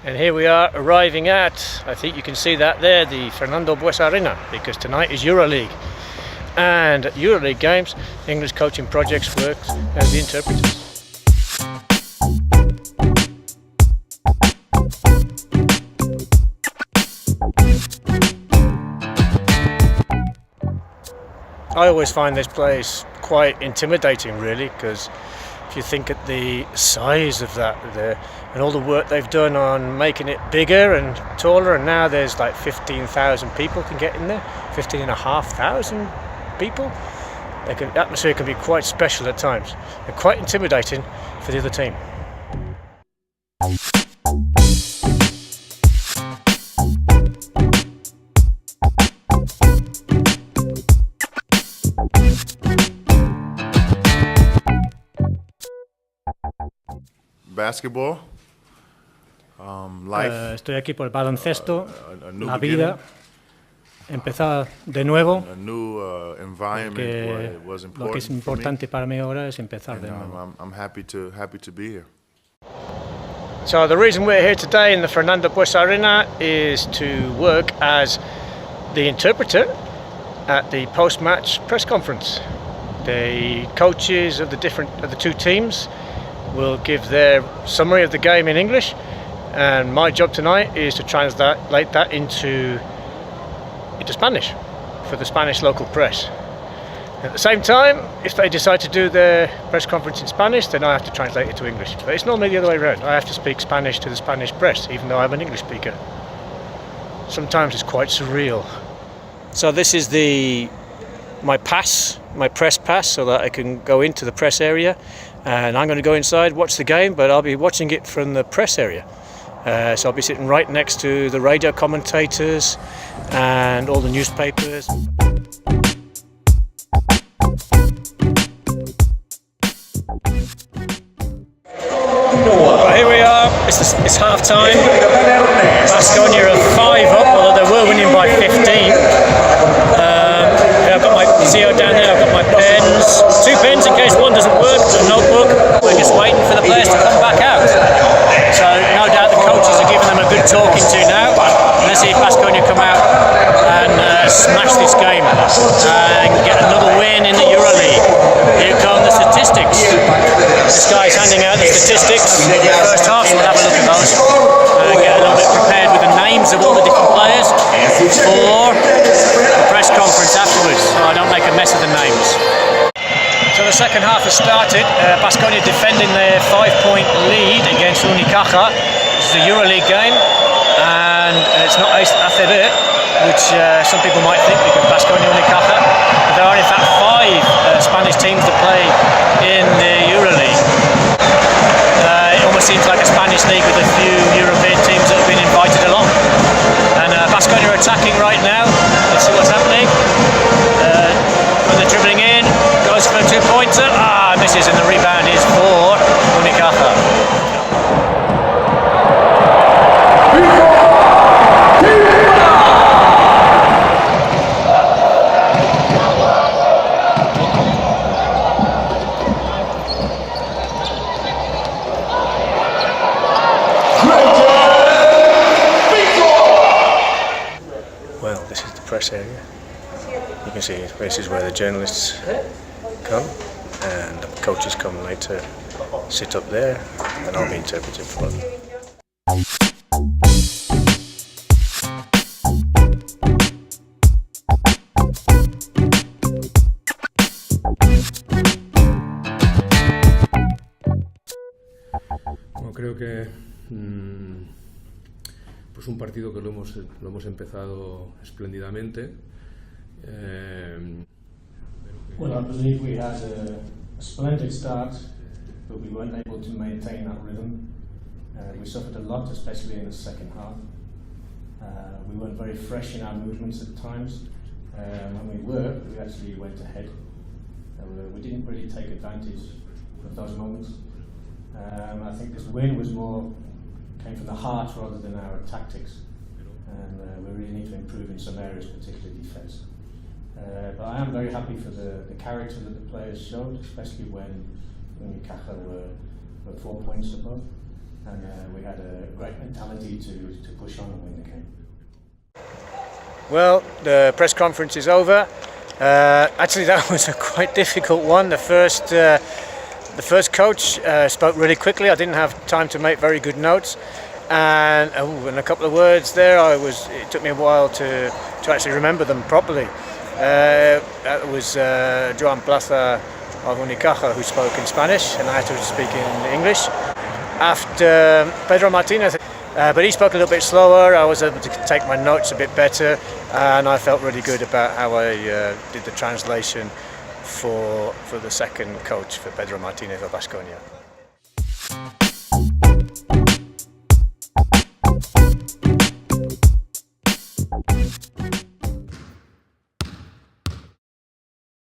And here we are arriving at, I think you can see that there, the Fernando Buesa Arena, because tonight is Euroleague. And at Euroleague games, English Coaching Projects works as the interpreters. I always find this place quite intimidating, really, because if you think at the size of that there and all the work they've done on making it bigger and taller, and now there's like 15,000 people can get in there, 15,500 people. The atmosphere can be quite special at times and quite intimidating for the other team. Basketball, life. Estoy aquí por el baloncesto, la vida, empezar de nuevo. A new environment was important. Lo que es importante para mí ahora es empezar de nuevo. I'm happy to be here. So the reason we're here today in the Fernando Buesa Arena is to work as the interpreter at the post-match press conference. The coaches of the two teams will give their summary of the game in English, and my job tonight is to translate that into Spanish for the Spanish local press. At the same time, if they decide to do their press conference in Spanish, then I have to translate it to English. But it's normally the other way around. I have to speak Spanish to the Spanish press, even though I'm an English speaker. Sometimes it's quite surreal. So this is my press pass, so that I can go into the press area. And I'm going to go inside, watch the game, but I'll be watching it from the press area. So I'll be sitting right next to the radio commentators and all the newspapers. Well, here we are, it's half time. Baskonia are 5 up, although they were winning by 15. I've got my CO down there, I've got my pens, 2 pens in case one doesn't work, a notebook. We're just waiting for the players to come back out. So no doubt the coaches are giving them a good talking to now. Let's see if Baskonia come out and smash this game and get another win in the Euroleague. Here come the statistics. This guy's handing out the statistics in the first half, so we'll have a look at those. Get a little bit prepared with the names of all the different players for the press conference afterwards, so I don't make a mess of the names. So the second half has started. Baskonia defending their 5-point lead against Unicaja. This is a Euroleague game, and it's not ACB, which some people might think, because Baskonia Unicaja. But there are in fact 5 Spanish teams that play in the Euroleague. It almost seems like a Spanish league with a few European teams that have been invited along. And Baskonia are attacking right now. Let's see what's happening. When they're dribbling in, goes for a 2-pointer. Misses, and the rebound is for Unicaja. Well, this is the press area. You can see this is where the journalists come, and the coaches come later, sit up there, and I'll be interpreting for them. Bueno, creo que pues un partido que lo hemos empezado espléndidamente. Well, I believe we had a splendid start, but we weren't able to maintain that rhythm. We suffered a lot, especially in the second half. We weren't very fresh in our movements at times. When we actually went ahead. We didn't really take advantage of those moments. I think this win came from the heart rather than our tactics, and we really need to improve in some areas, particularly defence. But I am very happy for the character that the players showed, especially when Unicaja were 4 points above. and we had a great mentality to push on and win the game. Well, the press conference is over. Actually, that was a quite difficult one. The first coach spoke really quickly. I didn't have time to make very good notes, and a couple of words there. It took me a while to actually remember them properly. That was Joan Plaza of Unicaja who spoke in Spanish, and I had to speak in English. After Pedro Martinez, but he spoke a little bit slower. I was able to take my notes a bit better, and I felt really good about how I did the translation for the second coach, for Pedro Martinez of Baskonia.